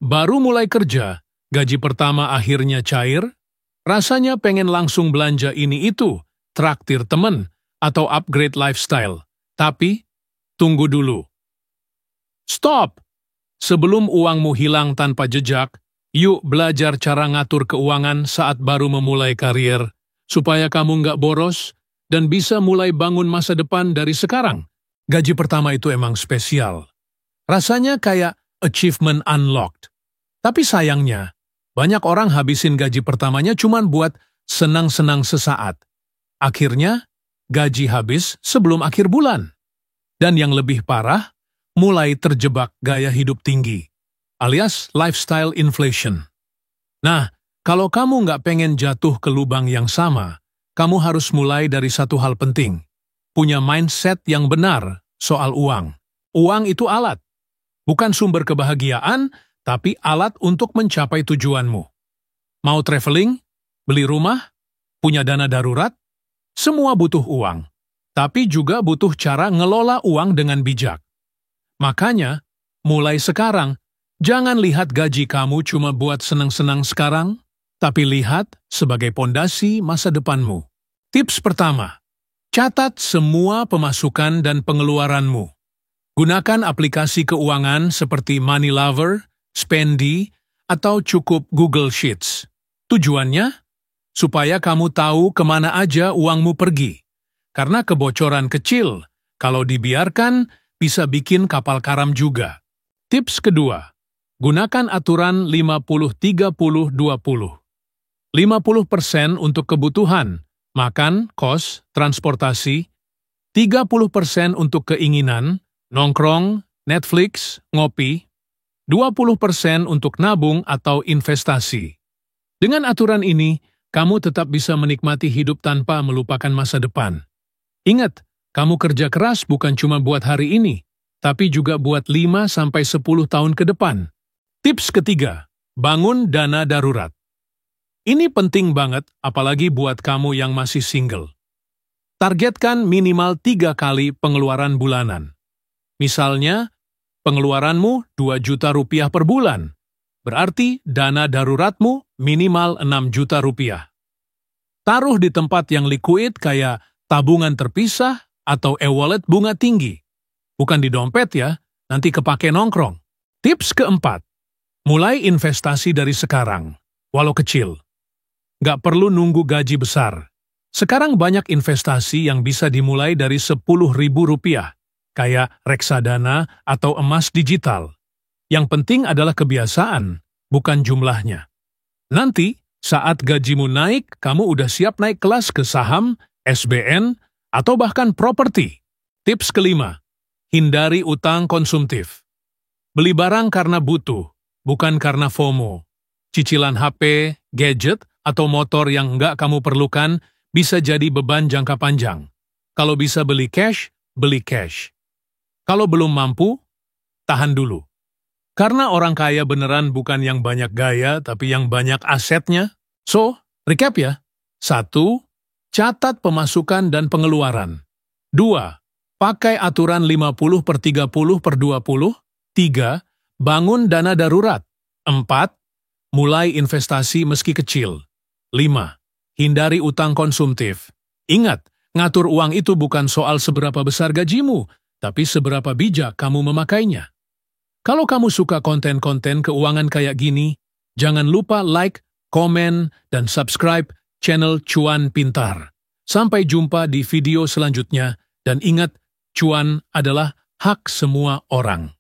Baru mulai kerja, gaji pertama akhirnya cair, rasanya pengen langsung belanja ini itu, traktir temen, atau upgrade lifestyle. Tapi, tunggu dulu. Stop! Sebelum uangmu hilang tanpa jejak, yuk belajar cara ngatur keuangan saat baru memulai karir, supaya kamu nggak boros dan bisa mulai bangun masa depan dari sekarang. Gaji pertama itu emang spesial. Rasanya kayak achievement unlocked. Tapi sayangnya, banyak orang habisin gaji pertamanya cuma buat senang-senang sesaat. Akhirnya, gaji habis sebelum akhir bulan. Dan yang lebih parah, mulai terjebak gaya hidup tinggi, alias lifestyle inflation. Nah, kalau kamu nggak pengen jatuh ke lubang yang sama, kamu harus mulai dari satu hal penting. Punya mindset yang benar soal uang. Uang itu alat. Bukan sumber kebahagiaan, tapi alat untuk mencapai tujuanmu. Mau traveling, beli rumah, punya dana darurat, semua butuh uang. Tapi juga butuh cara ngelola uang dengan bijak. Makanya, mulai sekarang, jangan lihat gaji kamu cuma buat senang-senang sekarang, tapi lihat sebagai pondasi masa depanmu. Tips pertama, catat semua pemasukan dan pengeluaranmu. Gunakan aplikasi keuangan seperti Money Lover, Spendy, atau cukup Google Sheets. Tujuannya, supaya kamu tahu kemana aja uangmu pergi. Karena kebocoran kecil, kalau dibiarkan, bisa bikin kapal karam juga. Tips kedua, gunakan aturan 50-30-20. 50% untuk kebutuhan, makan, kos, transportasi, 30% untuk keinginan, nongkrong, Netflix, ngopi, 20% untuk nabung atau investasi. Dengan aturan ini, kamu tetap bisa menikmati hidup tanpa melupakan masa depan. Ingat, kamu kerja keras bukan cuma buat hari ini, tapi juga buat 5-10 tahun ke depan. Tips ketiga, bangun dana darurat. Ini penting banget, apalagi buat kamu yang masih single. Targetkan minimal 3 kali pengeluaran bulanan. Misalnya, pengeluaranmu 2 juta rupiah per bulan. Berarti dana daruratmu minimal 6 juta rupiah. Taruh di tempat yang liquid kayak tabungan terpisah atau e-wallet bunga tinggi. Bukan di dompet ya, nanti kepake nongkrong. Tips keempat, mulai investasi dari sekarang, walau kecil. Nggak perlu nunggu gaji besar. Sekarang banyak investasi yang bisa dimulai dari 10.000 rupiah, kayak reksadana atau emas digital. Yang penting adalah kebiasaan, bukan jumlahnya. Nanti, saat gajimu naik, kamu udah siap naik kelas ke saham, SBN, atau bahkan properti. Tips kelima, hindari utang konsumtif. Beli barang karena butuh, bukan karena FOMO. Cicilan HP, gadget, atau motor yang nggak kamu perlukan bisa jadi beban jangka panjang. Kalau bisa beli cash, beli cash. Kalau belum mampu, tahan dulu. Karena orang kaya beneran bukan yang banyak gaya, tapi yang banyak asetnya. So, recap ya. 1. Catat pemasukan dan pengeluaran. 2. Pakai aturan 50/30/20. 3. Bangun dana darurat. 4. Mulai investasi meski kecil. 5. Hindari utang konsumtif. Ingat, ngatur uang itu bukan soal seberapa besar gajimu, tapi seberapa bijak kamu memakainya. Kalau kamu suka konten-konten keuangan kayak gini, jangan lupa like, komen, dan subscribe channel Cuan Pintar. Sampai jumpa di video selanjutnya, dan ingat, cuan adalah hak semua orang.